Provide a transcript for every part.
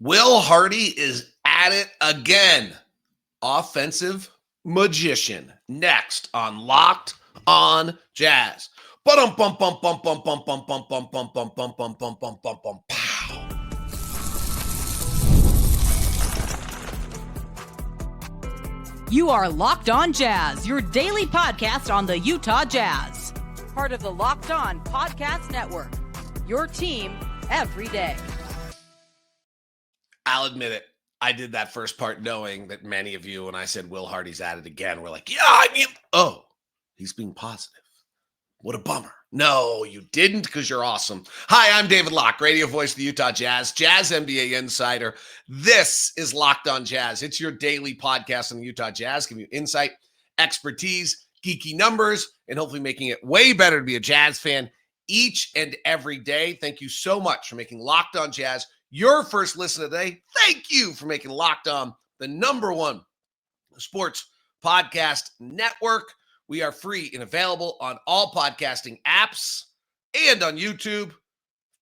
Will Hardy is at it again. Offensive magician. Next on Locked on Jazz. Bum bum bum bum bum bum bum bum bum bum bum bum bum bum bum bum bum pow. You are Locked On Jazz, your daily podcast on the Utah Jazz. Part of the Locked On Podcast Network. Your team every day. I'll admit it. I did that first part knowing that many of you, when I said Will Hardy's at it again, were like, yeah, I mean, oh, he's being positive. What a bummer. No, you didn't, because you're awesome. Hi, I'm David Locke, radio voice of the Utah Jazz, Jazz NBA insider. This is Locked on Jazz. It's your daily podcast on the Utah Jazz, giving you insight, expertise, geeky numbers, and hopefully making it way better to be a Jazz fan each and every day. Thank you so much for making Locked on Jazz your first listen today. Thank you for making Locked On the #1 sports podcast network. We are free and available on all podcasting apps and on YouTube.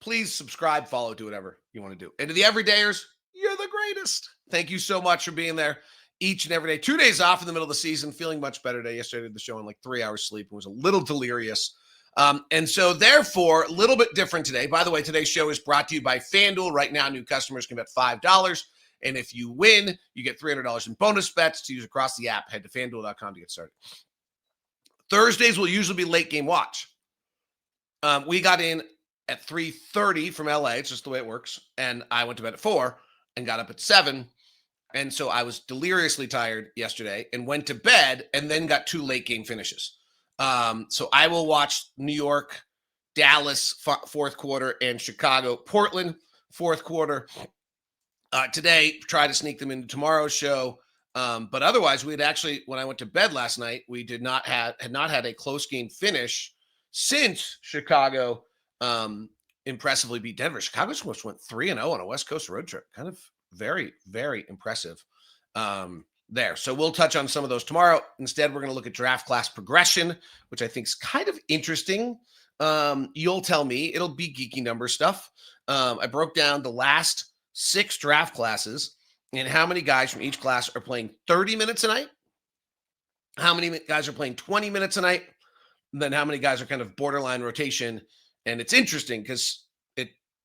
Please subscribe, follow, do whatever you want to do. And to the everydayers, you're the greatest. Thank you so much for being there each and every day. 2 days off in the middle of the season, feeling much better today. Yesterday I did the show in like 3 hours sleep and was a little delirious. And so therefore, a little bit different today. By the way, today's show is brought to you by FanDuel. Right now, new customers can bet $5. And if you win, you get $300 in bonus bets to use across the app. Head to FanDuel.com to get started. Thursdays will usually be late game watch. We got in at 3:30 from LA. It's just the way it works. And I went to bed at 4 and got up at 7. And so I was deliriously tired yesterday and went to bed and then got 2 late game finishes. So I will watch New York, Dallas, fourth quarter, and Chicago, Portland, fourth quarter. Today, try to sneak them into tomorrow's show. But otherwise, we had actually, when I went to bed last night, we had not had a close game finish since Chicago impressively beat Denver. Chicago almost went 3-0 on a West Coast road trip. Kind of very, very impressive there. So we'll touch on some of those tomorrow. Instead, we're going to look at draft class progression, which I think is kind of interesting. You'll tell me. It'll be geeky number stuff. I broke down the last 6 draft classes and how many guys from each class are playing 30 minutes a night, how many guys are playing 20 minutes a night, and then how many guys are kind of borderline rotation. And it's interesting because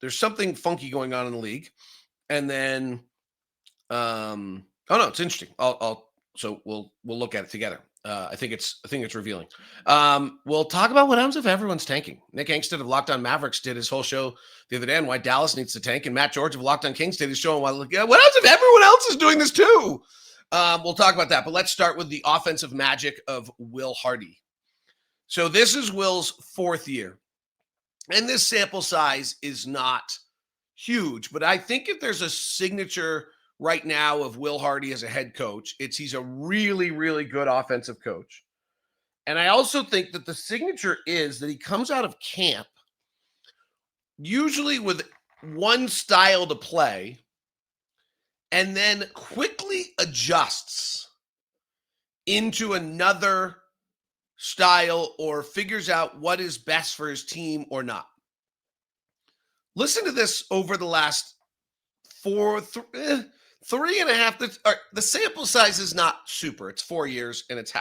there's something funky going on in the league. And then, it's interesting. So we'll look at it together. I think it's revealing. We'll talk about what happens if everyone's tanking. Nick Angstead of Locked On Mavericks did his whole show the other day on why Dallas needs to tank, and Matt George of Locked On Kings did his show on what happens if everyone else is doing this too. We'll talk about that, but let's start with the offensive magic of Will Hardy. So this is Will's 4th year, and this sample size is not huge, but I think if there's a signature right now of Will Hardy as a head coach, he's a really, really good offensive coach. And I also think that the signature is that he comes out of camp usually with one style to play and then quickly adjusts into another style or figures out what is best for his team or not. Listen to this over the last 3.5. The sample size is not super. It's 4 years, and it's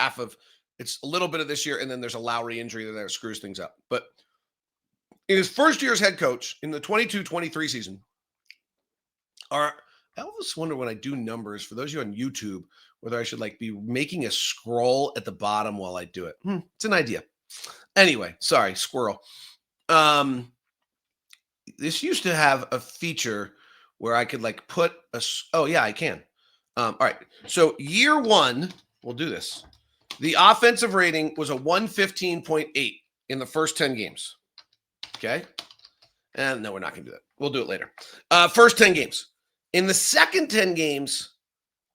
it's a little bit of this year, and then there's a Lauri injury that screws things up. But in his first year as head coach, in the 22-23 season, I always wonder when I do numbers, for those of you on YouTube, whether I should be making a scroll at the bottom while I do it. It's an idea. Anyway, sorry, squirrel. This used to have a feature where I could put I can. All right. So year 1, we'll do this. The offensive rating was a 115.8 in the first 10 games. Okay. And no, we're not going to do that. We'll do it later. First 10 games. In the second 10 games,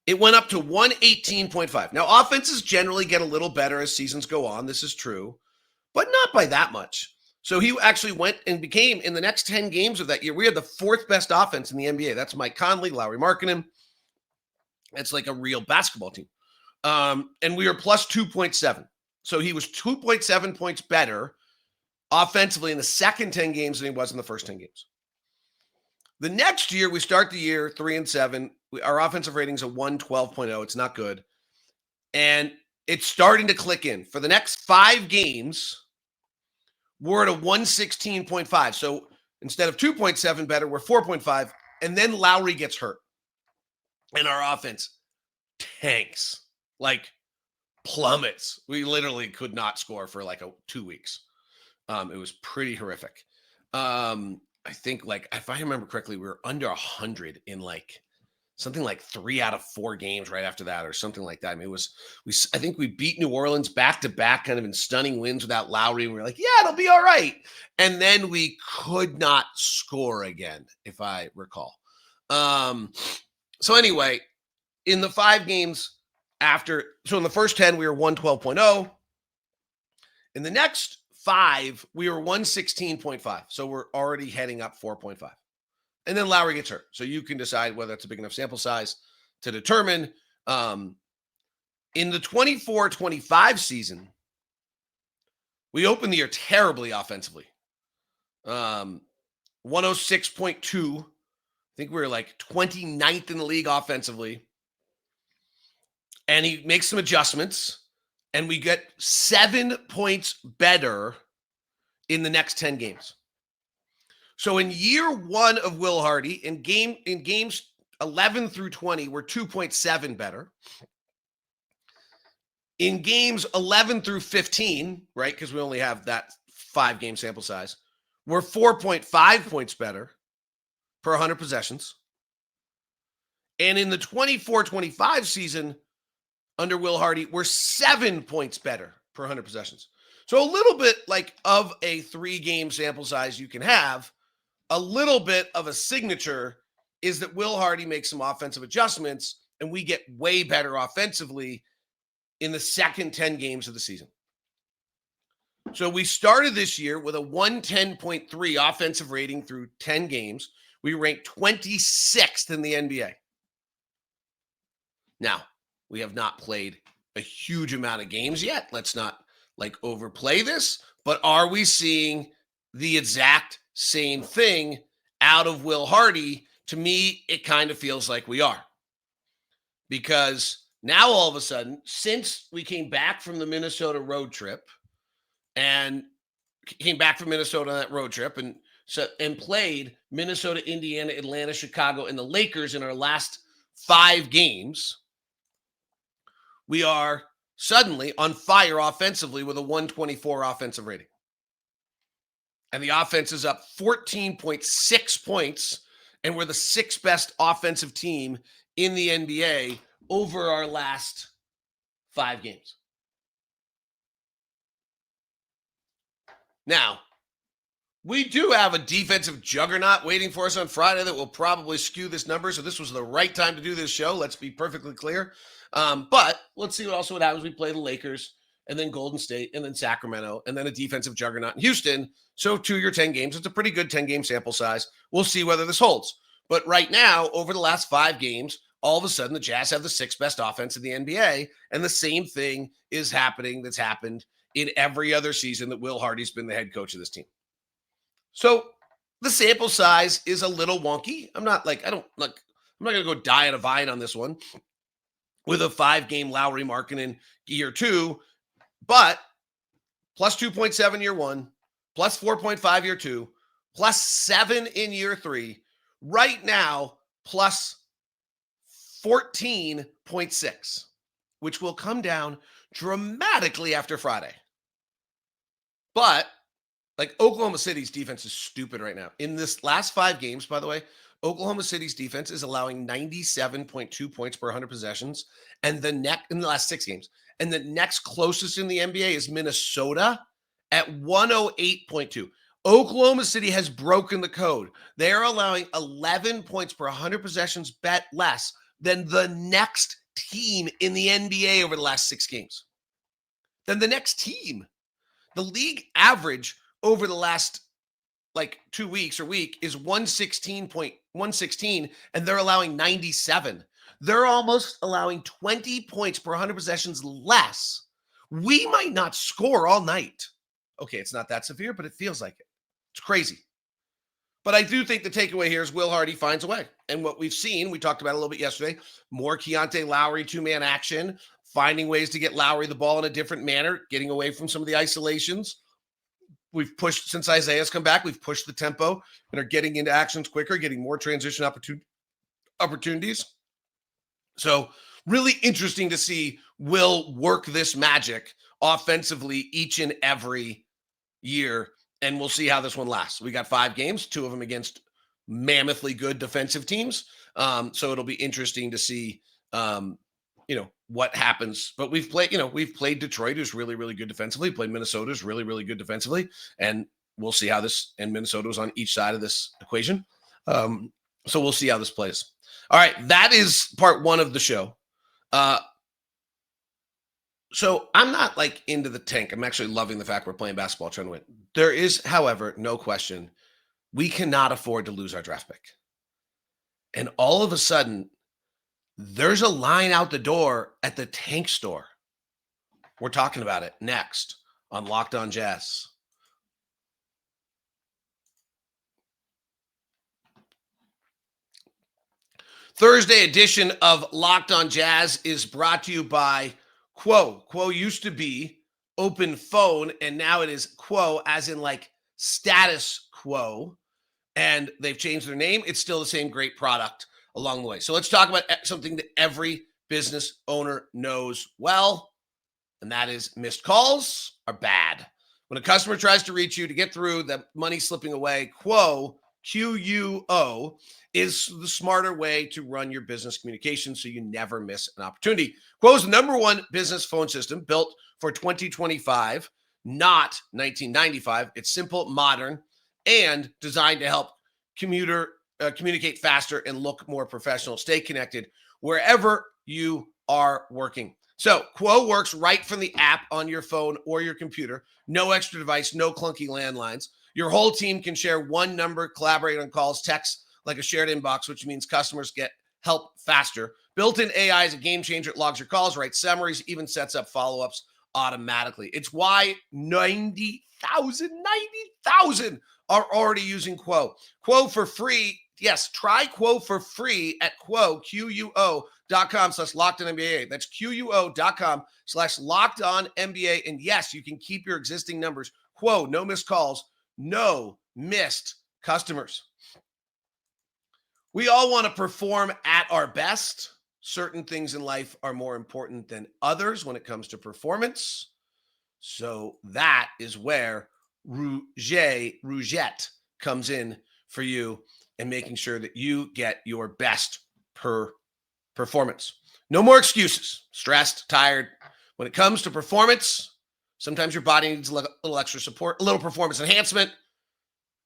it went up to 118.5. Now, offenses generally get a little better as seasons go on. This is true, but not by that much. So he actually went and became, in the next 10 games of that year, we had the 4th best offense in the NBA. That's Mike Conley, Lauri Markkanen. It's like a real basketball team. And we were plus 2.7. So he was 2.7 points better offensively in the second 10 games than he was in the first 10 games. The next year, we start the year 3-7. Our offensive rating's a 112.0. It's not good. And it's starting to click in. For the next 5 games, we're at a 116.5. So instead of 2.7 better, we're 4.5. And then Lauri gets hurt. And our offense tanks, like plummets. We literally could not score for like 2 weeks. It was pretty horrific. I think, like, if I remember correctly, we were under 100 in like something like 3 out of 4 games right after that, or something like that. I mean, I think we beat New Orleans back to back, kind of in stunning wins without Lauri. And we were like, yeah, it'll be all right. And then we could not score again, if I recall. So anyway, in the 5 games after, so in the first 10, we were 112.0. In the next 5, we were 116.5. So we're already heading up 4.5. And then Lauri gets hurt. So you can decide whether it's a big enough sample size to determine. In the 24-25 season, we opened the year terribly offensively. 106.2. I think we were like 29th in the league offensively. And he makes some adjustments. And we get 7 points better in the next 10 games. So in year 1 of Will Hardy, in games 11 through 20, we're 2.7 better. In games 11 through 15, right, because we only have that 5-game sample size, we're 4.5 points better per 100 possessions. And in the 24-25 season, under Will Hardy, we're 7 points better per 100 possessions. So a little bit like of a 3-game sample size you can have, a little bit of a signature is that Will Hardy makes some offensive adjustments and we get way better offensively in the second 10 games of the season. So we started this year with a 110.3 offensive rating through 10 games. We ranked 26th in the NBA. Now, we have not played a huge amount of games yet. Let's not overplay this, but are we seeing the exact same thing out of Will Hardy? To me, it kind of feels like we are. Because now all of a sudden, since we came back from the Minnesota road trip and played Minnesota, Indiana, Atlanta, Chicago, and the Lakers in our last 5 games, we are suddenly on fire offensively with a 124 offensive rating. And the offense is up 14.6 points, and we're the 6th best offensive team in the NBA over our last 5 games. Now, we do have a defensive juggernaut waiting for us on Friday that will probably skew this number, so this was the right time to do this show. Let's be perfectly clear. But let's see what happens. We play the Lakers, and then Golden State, and then Sacramento, and then a defensive juggernaut in Houston. So 2 year 10 games. It's a pretty good 10-game sample size. We'll see whether this holds. But right now, over the last 5 games, all of a sudden the Jazz have the 6th best offense in the NBA, and the same thing is happening that's happened in every other season that Will Hardy's been the head coach of this team. So the sample size is a little wonky. I'm not going to go die on a vine on this one with a 5-game Lauri Markkanen year 2, but plus 2.7 year 1, plus 4.5 year 2, plus 7 in year 3, right now, plus 14.6, which will come down dramatically after Friday. But Oklahoma City's defense is stupid right now. In this last 5 games, by the way, Oklahoma City's defense is allowing 97.2 points per 100 possessions, and in the last 6 games. And the next closest in the NBA is Minnesota at 108.2. Oklahoma City has broken the code. They are allowing 11 points per 100 possessions less than the next team in the NBA over the last 6 games. Than the next team. The league average over the last 2 weeks or week is 116, and they're allowing 97. They're almost allowing 20 points per 100 possessions less. We might not score all night. Okay, it's not that severe, but it feels like it. It's crazy. But I do think the takeaway here is Will Hardy finds a way. And what we've seen, we talked about it a little bit yesterday, more Keyonte Lauri two-man action, finding ways to get Lauri the ball in a different manner, getting away from some of the isolations. We've pushed, since Isaiah's come back, we've pushed the tempo and are getting into actions quicker, getting more transition opportunities. So really interesting to see Will work this magic offensively each and every year, and we'll see how this one lasts. We got 5 games, 2 of them against mammothly good defensive teams. So it'll be interesting to see, what happens. But we've played Detroit, who's really, really good defensively. Played Minnesota, who's really, really good defensively, and we'll see how this. And Minnesota was on each side of this equation. So we'll see how this plays. All right, that is part 1 of the show. So I'm not like into the tank. I'm actually loving the fact we're playing basketball, trying to win. There is, however, no question, we cannot afford to lose our draft pick. And all of a sudden, there's a line out the door at the tank store. We're talking about it next on Locked On Jazz. Thursday edition of Locked On Jazz is brought to you by Quo. Quo used to be open phone, and now it is Quo, as in like status quo. And they've changed their name. It's still the same great product along the way. So let's talk about something that every business owner knows well, and that is missed calls are bad. When a customer tries to reach you to get through, the money slipping away, Quo, Quo, is the smarter way to run your business communication so you never miss an opportunity. Quo is the #1 business phone system built for 2025, not 1995. It's simple, modern, and designed to help communicate faster and look more professional. Stay connected wherever you are working. So Quo works right from the app on your phone or your computer. No extra device, no clunky landlines. Your whole team can share one number, collaborate on calls, text like a shared inbox, which means customers get help faster. Built-in AI is a game changer. It logs your calls, writes summaries, even sets up follow-ups automatically. It's why 90,000 are already using Quo. Quo for free. Yes, try Quo for free at Quo, QUO.com/LockedOnNBA. That's QUO.com/LockedOnNBA. And yes, you can keep your existing numbers. Quo, no missed calls, no missed customers. We all want to perform at our best. Certain things in life are more important than others when it comes to performance. So that is where Rougette comes in for you and making sure that you get your best performance. No more excuses. Stressed, tired. When it comes to performance, sometimes your body needs a little extra support, a little performance enhancement,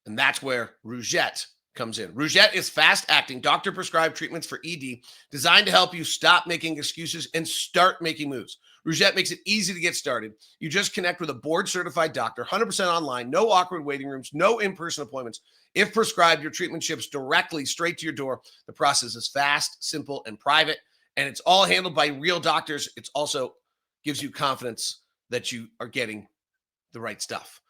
and that's where Rougette comes in. Rougette is fast-acting, doctor-prescribed treatments for ED designed to help you stop making excuses and start making moves. Rougette makes it easy to get started. You just connect with a board-certified doctor, 100% online, no awkward waiting rooms, no in-person appointments. If prescribed, your treatment ships directly straight to your door. The process is fast, simple, and private, and it's all handled by real doctors. It also gives you confidence that you are getting the right stuff.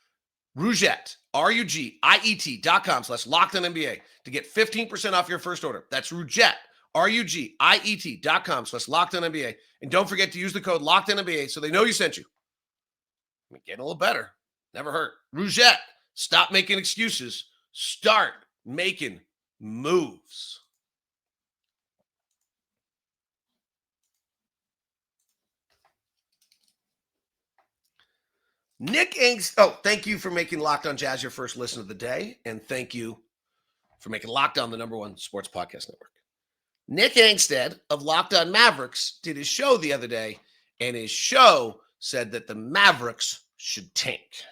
Rougette, RUGIET.com/LockedOnNBA to get 15% off your first order. That's Rougette, RUGIET.com/LockedOnNBA. And don't forget to use the code LockedOnNBA so they know you sent you. Getting a little better. Never hurt. Rougette, stop making excuses. Start making moves. Nick Angst. Oh, thank you for making Locked On Jazz your first listen of the day. And thank you for making Locked On the #1 sports podcast network. Nick Angstead of Locked On Mavericks did his show the other day, and his show said that the Mavericks should tank.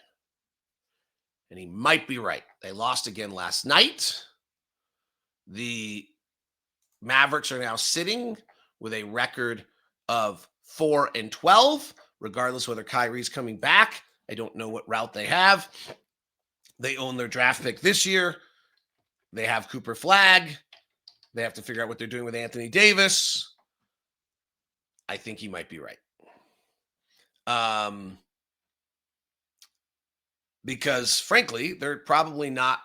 And he might be right. They lost again last night. The Mavericks are now sitting with a record of 4-12, regardless whether Kyrie's coming back. I don't know what route they have. They own their draft pick this year. They have Cooper Flagg. They have to figure out what they're doing with Anthony Davis. I think he might be right. Because, frankly, they're probably not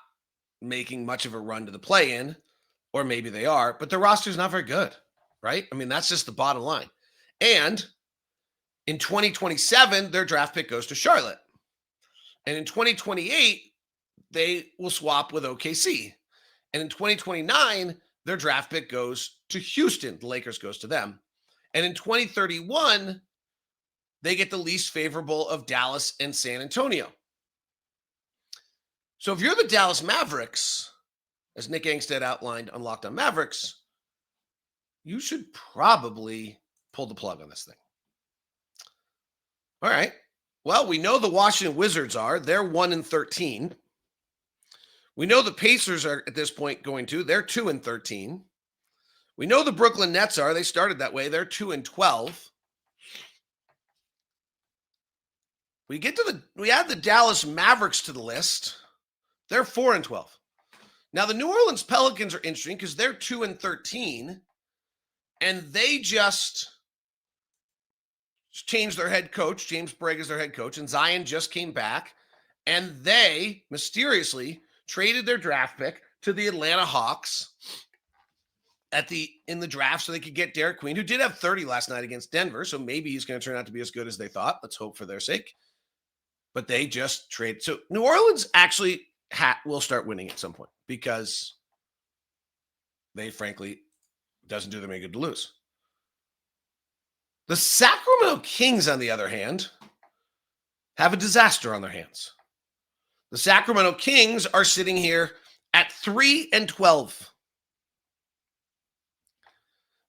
making much of a run to the play-in, or maybe they are, but their roster's not very good, right? I mean, that's just the bottom line. And in 2027, their draft pick goes to Charlotte. And in 2028, they will swap with OKC. And in 2029, their draft pick goes to Houston. The Lakers goes to them. And in 2031, they get the least favorable of Dallas and San Antonio. So if you're the Dallas Mavericks, as Nick Angstead outlined on Locked On Mavericks, you should probably pull the plug on this thing. All right. Well, we know the Washington Wizards are. They're 1-13. We know the Pacers are at this point going to. They're 2-13. We know the Brooklyn Nets are. They started that way. They're 2-12. We add the Dallas Mavericks to the list. They're 4-12. Now the New Orleans Pelicans are interesting because they're 2-13, and they just changed their head coach. James Bragg is their head coach, and Zion just came back, and they mysteriously traded their draft pick to the Atlanta Hawks in the draft so they could get Derek Queen, who did have 30 last night against Denver, so maybe he's going to turn out to be as good as they thought. Let's hope for their sake. But they just traded. So New Orleans actually will start winning at some point because they, frankly, doesn't do them any good to lose. The Sacramento Kings, on the other hand, have a disaster on their hands. The Sacramento Kings are sitting here at 3-12.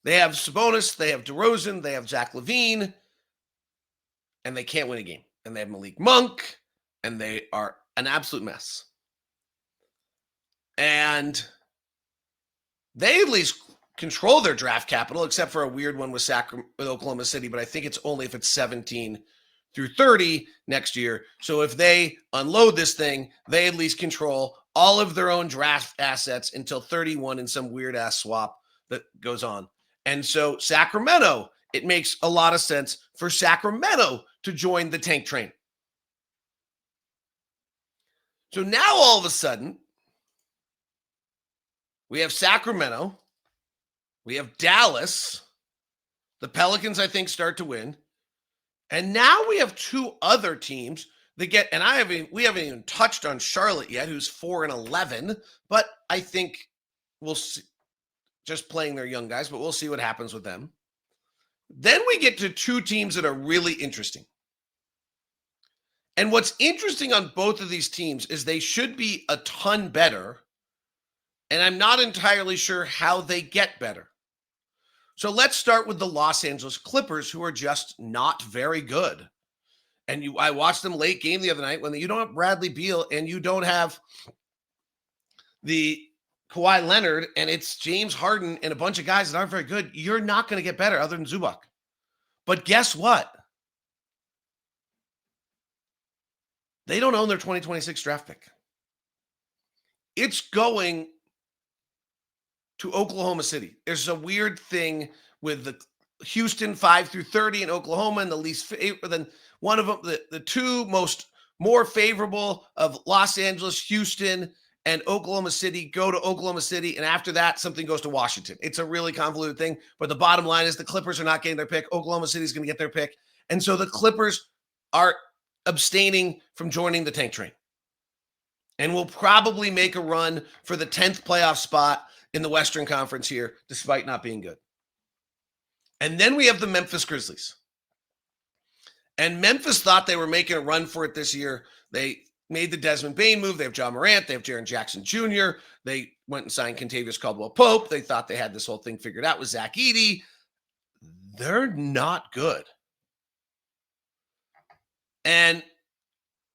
They have Sabonis, they have DeRozan, they have Zach LaVine, and they can't win a game. And they have Malik Monk, and they are an absolute mess. And they at least control their draft capital, except for a weird one with Oklahoma City, but I think it's only if it's 17 through 30 next year. So if they unload this thing, they at least control all of their own draft assets until 31 in some weird ass swap that goes on. And so Sacramento, it makes a lot of sense for Sacramento to join the tank train. So now all of a sudden, we have Sacramento, we have Dallas, the Pelicans, I think, start to win. And now we have two other teams that get, and we haven't even touched on Charlotte yet, who's 4-11, but I think we'll see, just playing their young guys, but we'll see what happens with them. Then we get to two teams that are really interesting. And what's interesting on both of these teams is they should be a ton better, and I'm not entirely sure how they get better. So let's start with the Los Angeles Clippers, who are just not very good. And I watched them late game the other night when you don't have Bradley Beal and you don't have the Kawhi Leonard, and it's James Harden and a bunch of guys that aren't very good. You're not going to get better other than Zubac. But guess what? They don't own their 2026 draft pick. It's going to Oklahoma City. There's a weird thing with the Houston 5-30 in Oklahoma, and the least then one of them, the two more favorable of Los Angeles, Houston, and Oklahoma City go to Oklahoma City, and after that, something goes to Washington. It's a really convoluted thing, but the bottom line is the Clippers are not getting their pick. Oklahoma City is going to get their pick, and so the Clippers are abstaining from joining the tank train, and will probably make a run for the 10th playoff spot in the Western Conference here, despite not being good. And then we have the Memphis Grizzlies. And Memphis thought they were making a run for it this year. They made the Desmond Bane move. They have John Morant. They have Jaren Jackson Jr. They went and signed Kentavious Caldwell-Pope. They thought they had this whole thing figured out with Zach Edey. They're not good. And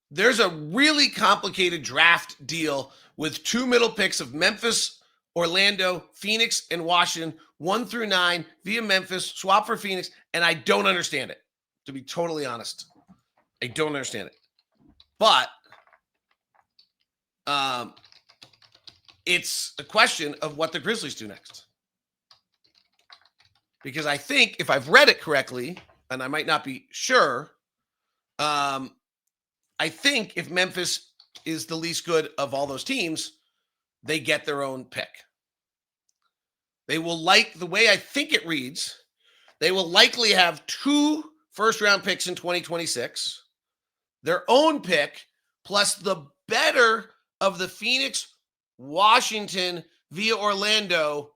there's a really complicated draft deal with two middle picks of Memphis, Orlando, Phoenix, and Washington, 1-9 via Memphis, swap for Phoenix, and I don't understand it, to be totally honest. I don't understand it. But it's a question of what the Grizzlies do next. Because I think, if I've read it correctly, and I might not be sure, I think if Memphis is the least good of all those teams, they get their own pick. They will the way I think it reads, they will likely have 2 first-round picks in 2026, their own pick, plus the better of the Phoenix, Washington via Orlando,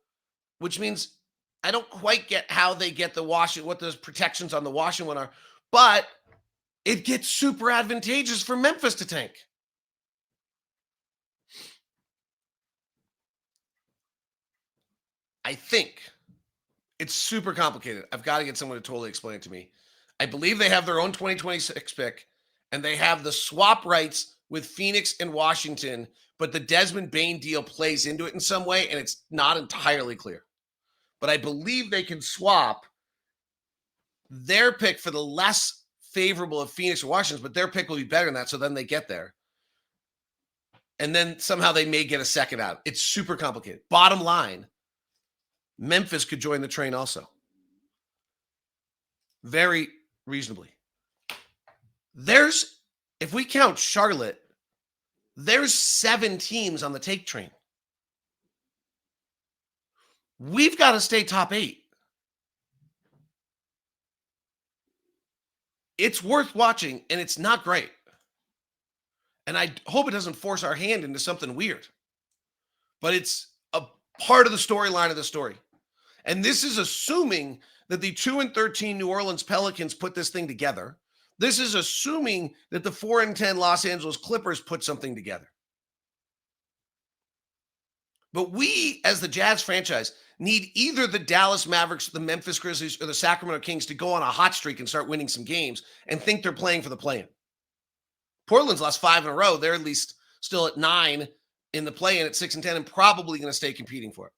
which means I don't quite get how they get the Washington, what those protections on the Washington one are, but it gets super advantageous for Memphis to tank. I think it's super complicated. I've got to get someone to totally explain it to me. I believe they have their own 2026 pick, and they have the swap rights with Phoenix and Washington, but the Desmond Bane deal plays into it in some way, and it's not entirely clear. But I believe they can swap their pick for the less favorable of Phoenix or Washington, but their pick will be better than that, so then they get there. And then somehow they may get a second out. It's super complicated. Bottom line, Memphis could join the train also. Very reasonably. If we count Charlotte, there's 7 teams on the take train. We've got to stay top 8. It's worth watching, and it's not great. And I hope it doesn't force our hand into something weird. But it's a part of the storyline of the story. And this is assuming that the 2-13 New Orleans Pelicans put this thing together. This is assuming that the 4-10 Los Angeles Clippers put something together. But we, as the Jazz franchise, need either the Dallas Mavericks, the Memphis Grizzlies, or the Sacramento Kings to go on a hot streak and start winning some games and think they're playing for the play-in. Portland's lost 5 in a row. They're at least still at 9 in the play-in at 6-10 and probably going to stay competing for it.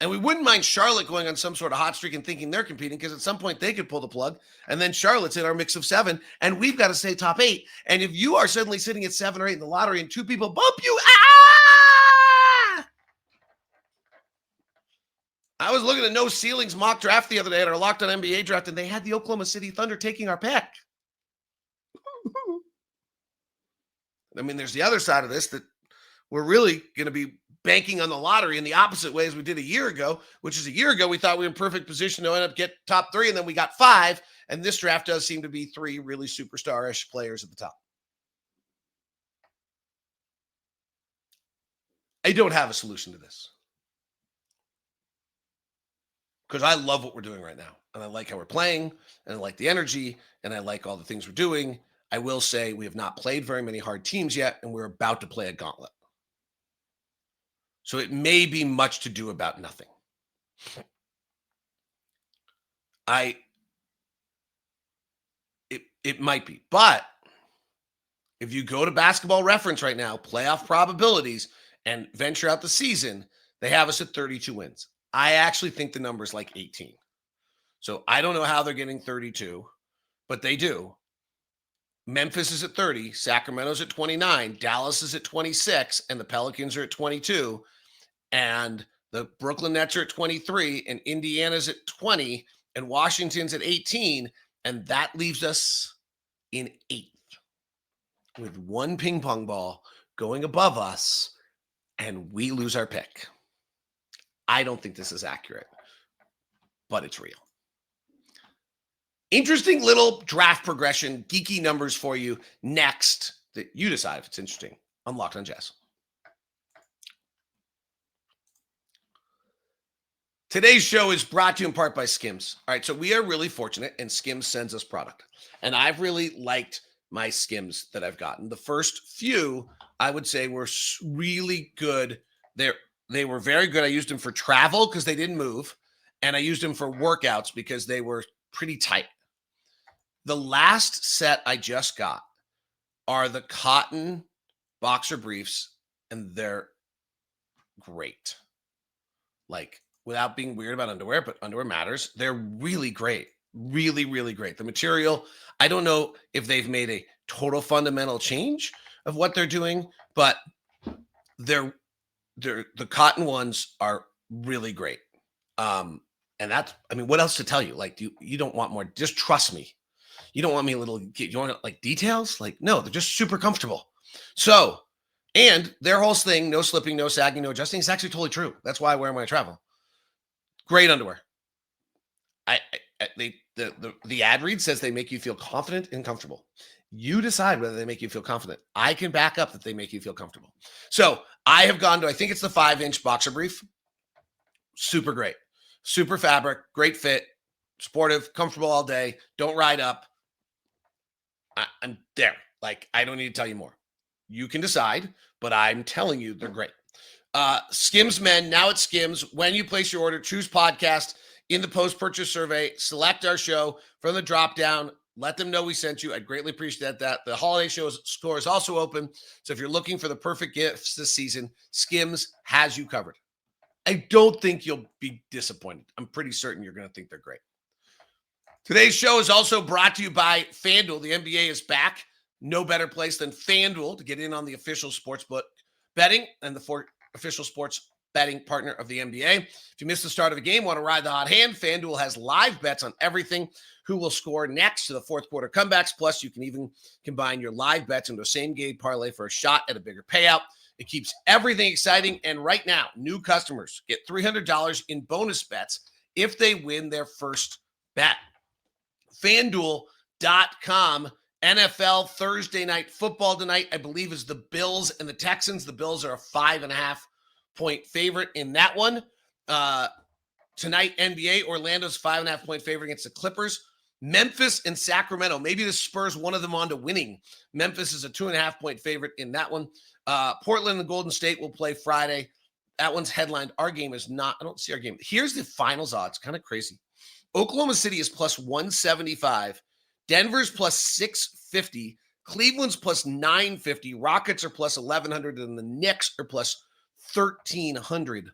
And we wouldn't mind Charlotte going on some sort of hot streak and thinking they're competing, because at some point they could pull the plug, and then Charlotte's in our mix of 7, and we've got to stay top 8. And if you are suddenly sitting at 7 or 8 in the lottery and 2 people bump you, I was looking at No Ceilings mock draft the other day at our Locked On NBA draft, and they had the Oklahoma City Thunder taking our pick. I mean, there's the other side of this, that we're really going to be banking on the lottery in the opposite way as we did a year ago, which is a year ago we thought we were in perfect position to end up get top 3, and then we got 5, and this draft does seem to be 3 really superstar-ish players at the top. I don't have a solution to this, because I love what we're doing right now, and I like how we're playing, and I like the energy, and I like all the things we're doing. I will say we have not played very many hard teams yet, and we're about to play a gauntlet. So it may be much to do about nothing. It might be. But if you go to Basketball Reference right now, playoff probabilities, and venture out the season, they have us at 32 wins. I actually think the number is like 18. So I don't know how they're getting 32, but they do. Memphis is at 30, Sacramento's at 29, Dallas is at 26, and the Pelicans are at 22. And the Brooklyn Nets are at 23, and Indiana's at 20, and Washington's at 18, and that leaves us in 8th with 1 ping pong ball going above us, and we lose our pick. I don't think this is accurate, but it's real. Interesting little draft progression, geeky numbers for you next that you decide if it's interesting on Locked On Jazz. Today's show is brought to you in part by Skims. All right, so we are really fortunate, and Skims sends us product. And I've really liked my Skims that I've gotten. The first few, I would say, were really good. They were very good. I used them for travel because they didn't move, and I used them for workouts because they were pretty tight. The last set I just got are the cotton boxer briefs, and they're great. Like, without being weird about underwear, but underwear matters. They're really great. Really, really great. The material, I don't know if they've made a total fundamental change of what they're doing, but the cotton ones are really great. And that's, I mean, what else to tell you? Like, you don't want more, just trust me. You don't want me you want like details? Like, no, they're just super comfortable. So And their whole thing, no slipping, no sagging, no adjusting, is actually totally true. That's why I wear them when I travel. Great underwear. The ad read says they make you feel confident and comfortable. You decide whether they make you feel confident. I can back up that they make you feel comfortable. So I have gone to, I think it's the 5-inch boxer brief. Super great. Super fabric, great fit, sportive, comfortable all day. Don't ride up. I'm there. Like, I don't need to tell you more. You can decide, but I'm telling you they're great. Skims Men, now at Skims. When you place your order, choose podcast in the post-purchase survey, select our show from the drop-down, let them know we sent you. I'd greatly appreciate that. The holiday score is also open, so if you're looking for the perfect gifts this season, Skims has you covered. I don't think you'll be disappointed. I'm pretty certain you're going to think they're great. Today's show is also brought to you by FanDuel. The NBA is back. No better place than FanDuel to get in on the official sportsbook betting and the official sports betting partner of the NBA. If you missed the start of a game, want to ride the hot hand, FanDuel has live bets on everything, who will score next to the fourth quarter comebacks. Plus, you can even combine your live bets into a same-game parlay for a shot at a bigger payout. It keeps everything exciting. And right now, new customers get $300 in bonus bets if they win their first bet. FanDuel.com. NFL Thursday night football tonight, I believe, is the Bills and the Texans. The Bills are a 5.5-point favorite in that one. Tonight, NBA, Orlando's 5.5-point favorite against the Clippers. Memphis and Sacramento. Maybe this spurs one of them on to winning. Memphis is a 2.5-point favorite in that one. Portland and Golden State will play Friday. That one's headlined. Our game is not. I don't see our game. Here's the finals odds. Kind of crazy. Oklahoma City is plus 175. Denver's plus 650. Cleveland's plus 950. Rockets are plus 1,100. And the Knicks are plus 1,300.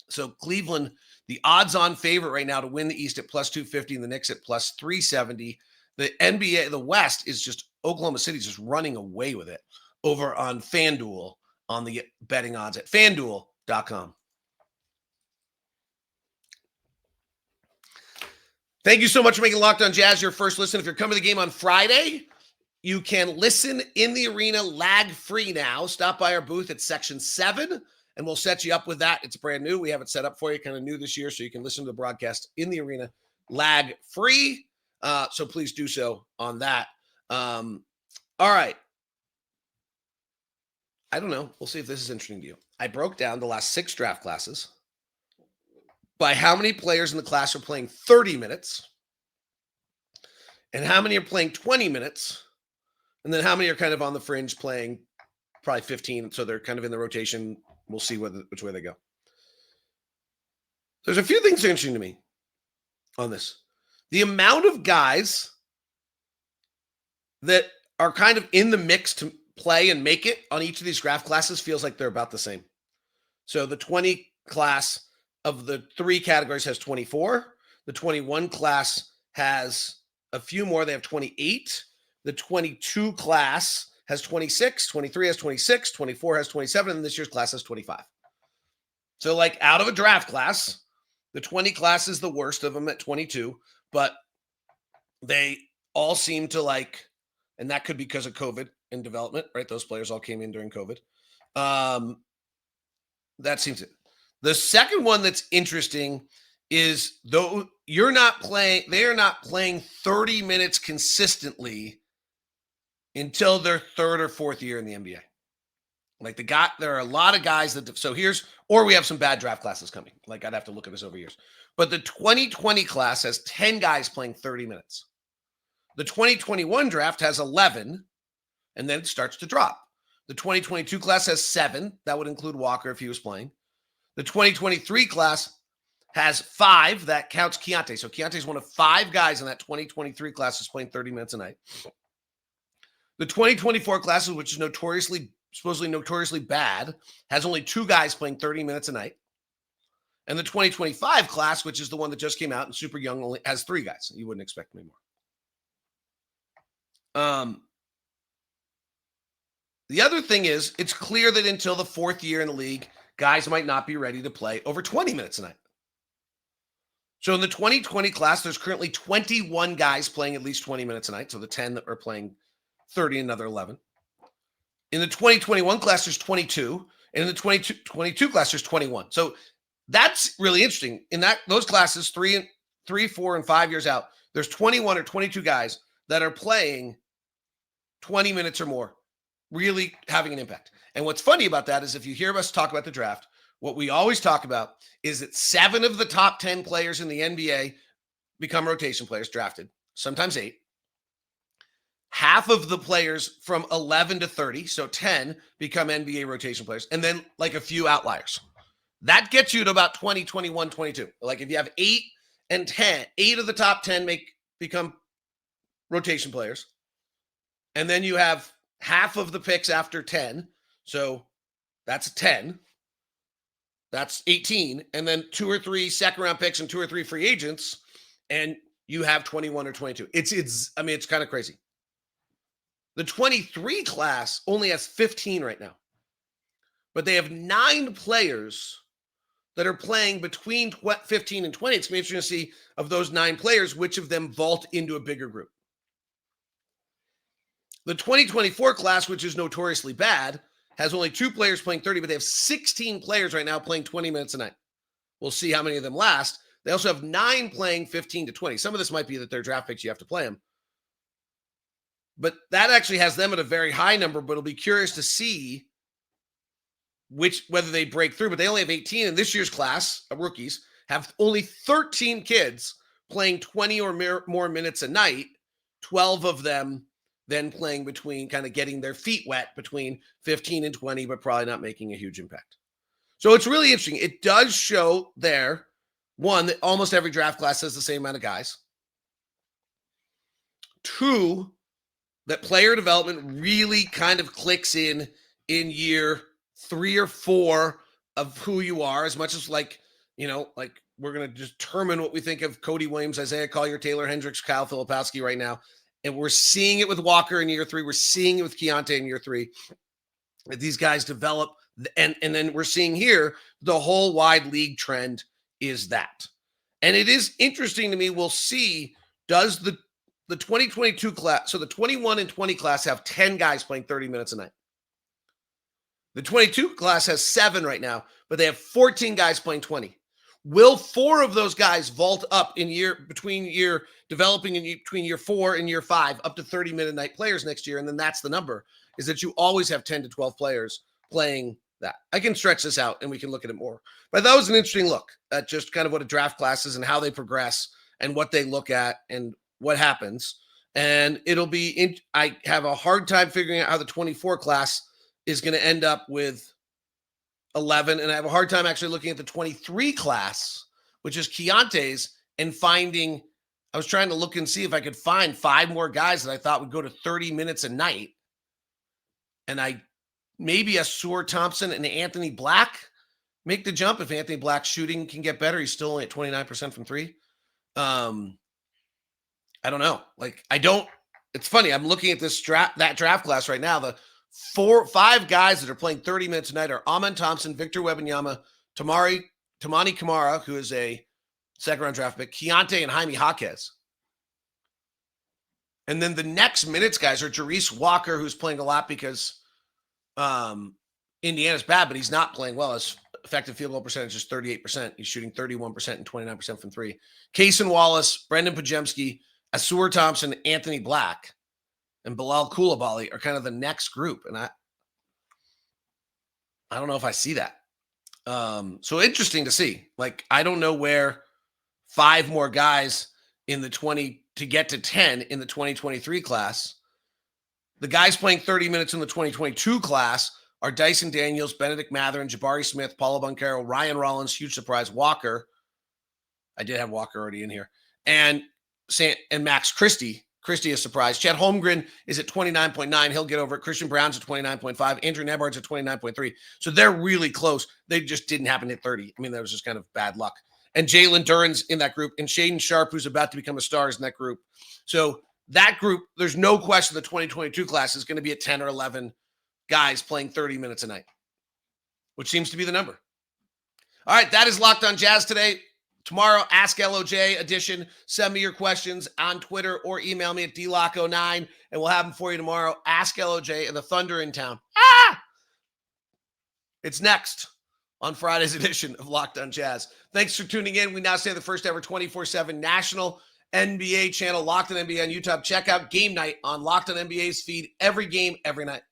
So Cleveland, the odds-on favorite right now to win the East at plus 250 and the Knicks at plus 370. The NBA, the West is just Oklahoma City's just running away with it over on FanDuel on the betting odds at FanDuel.com. Thank you so much for making Locked On Jazz your first listen. If you're coming to the game on Friday, you can listen in the arena lag-free now. Stop by our booth at Section 7, and we'll set you up with that. It's brand new. We have it set up for you, kind of new this year, so you can listen to the broadcast in the arena lag-free. So please do so on that. All right. I don't know. We'll see if this is interesting to you. I broke down the last 6 draft classes by how many players in the class are playing 30 minutes and how many are playing 20 minutes, and then how many are kind of on the fringe playing probably 15. So they're kind of in the rotation. We'll see which way they go. There's a few things that are interesting to me on this. The amount of guys that are kind of in the mix to play and make it on each of these draft classes feels like they're about the same. So the 20 class of the 3 categories has 24. The 21 class has a few more. They have 28. The 22 class has 26. 23 has 26. 24 has 27. And this year's class has 25. So like out of a draft class, the 20 class is the worst of them at 22. But they all seem to like, and that could be because of COVID and development, right? Those players all came in during COVID. That seems it. The second one that's interesting is though they are not playing 30 minutes consistently until their 3rd or 4th year in the NBA. Like there are a lot of guys or we have some bad draft classes coming. Like I'd have to look at this over years. But the 2020 class has 10 guys playing 30 minutes. The 2021 draft has 11, and then it starts to drop. The 2022 class has 7. That would include Walker if he was playing. The 2023 class has 5. That counts Keyonte. So Keyonte is one of 5 guys in that 2023 class who's playing 30 minutes a night. The 2024 class, which is supposedly notoriously bad, has only 2 guys playing 30 minutes a night. And the 2025 class, which is the one that just came out and super young, only has 3 guys. You wouldn't expect many more. The other thing is, it's clear that until the 4th year in the league, guys might not be ready to play over 20 minutes a night. So in the 2020 class, there's currently 21 guys playing at least 20 minutes a night. So the 10 that are playing 30, another 11. In the 2021 class, there's 22. And in the 22 class, there's 21. So that's really interesting. In those classes, 3, 4, and 5 years out, there's 21 or 22 guys that are playing 20 minutes or more, really having an impact. And what's funny about that is if you hear us talk about the draft, what we always talk about is that 7 of the top 10 players in the NBA become rotation players drafted, sometimes 8. Half of the players from 11 to 30, so 10, become NBA rotation players, and then like a few outliers. That gets you to about 20, 21, 22. Like if you have 8 and 10, 8 of the top 10 become rotation players. And then you have half of the picks after 10. So that's 10. That's 18. And then 2 or 3 second round picks and 2 or 3 free agents. And you have 21 or 22. It's kind of crazy. The 23 class only has 15 right now. But they have 9 players that are playing between 15 and 20. It's going to be interesting to see of those 9 players, which of them vault into a bigger group. The 2024 class, which is notoriously bad, has only 2 players playing 30, but they have 16 players right now playing 20 minutes a night. We'll see how many of them last. They also have 9 playing 15 to 20. Some of this might be that they're draft picks, you have to play them. But that actually has them at a very high number, but it'll be curious to see whether they break through. But they only have 18, and this year's class of rookies have only 13 kids playing 20 or more minutes a night, 12 of them then playing between, kind of getting their feet wet between 15 and 20, but probably not making a huge impact. So it's really interesting. It does show there, one, that almost every draft class has the same amount of guys. 2, that player development really kind of clicks in year 3 or 4 of who you are, as much as like we're going to determine what we think of Cody Williams, Isaiah Collier, Taylor Hendricks, Kyle Filipowski right now. And we're seeing it with Walker in year 3. We're seeing it with Keyonte in year 3. That these guys develop. And then we're seeing here the whole wide league trend is that. And it is interesting to me. We'll see, does the 2022 class, so the 21 and 20 class have 10 guys playing 30 minutes a night. The 22 class has 7 right now, but they have 14 guys playing 20. Will 4 of those guys vault up between year 4 and year 5 up to 30-minute night players next year? And then that's the number, is that you always have 10 to 12 players playing that. I can stretch this out and we can look at it more. But that was an interesting look at just kind of what a draft class is and how they progress and what they look at and what happens. And it'll be, I have a hard time figuring out how the 24 class is going to end up with 11. And I have a hard time actually looking at the 23 class, which is Keyonte's, and finding, I was trying to look and see if I could find 5 more guys that I thought would go to 30 minutes a night. And maybe Asur Thompson and Anthony Black make the jump. If Anthony Black's shooting can get better, he's still only at 29% from 3. I don't know. It's funny. I'm looking at that draft class right now. The 5 guys that are playing 30 minutes a night are Amen Thompson, Victor Wembanyama, Tamani Kamara, who is a second-round draft pick, Keyonte, and Jaime Jaquez. And then the next minutes guys are Jerice Walker, who's playing a lot because Indiana's bad, but he's not playing well. His effective field goal percentage is 38%. He's shooting 31% and 29% from 3. Kaysen Wallace, Brendan Pajemski, Asur Thompson, Anthony Black, and Bilal Coulibaly are kind of the next group. And I don't know if I see that. So interesting to see. I don't know where 5 more guys in the 20 to get to 10 in the 2023 class. The guys playing 30 minutes in the 2022 class are Dyson Daniels, Benedict Mathurin, Jabari Smith, Paulo Banchero, Ryan Rollins, huge surprise, Walker. I did have Walker already in here. And Max Christie. Christie is surprised. Chet Holmgren is at 29.9. He'll get over it. Christian Brown's at 29.5. Andrew Nebhard's at 29.3. So they're really close. They just didn't happen at 30. I mean, that was just kind of bad luck. And Jalen Duren's in that group. And Shaden Sharp, who's about to become a star, is in that group. So that group, there's no question the 2022 class is going to be at 10 or 11 guys playing 30 minutes a night, which seems to be the number. All right, that is Locked On Jazz today. Tomorrow, Ask LOJ edition. Send me your questions on Twitter or email me at dlock09, and we'll have them for you tomorrow. Ask LOJ and the Thunder in town. It's next on Friday's edition of Locked on Jazz. Thanks for tuning in. We now say the first ever 24/7 national NBA channel, Locked on NBA on YouTube. Check out Game Night on Locked on NBA's feed. Every game, every night.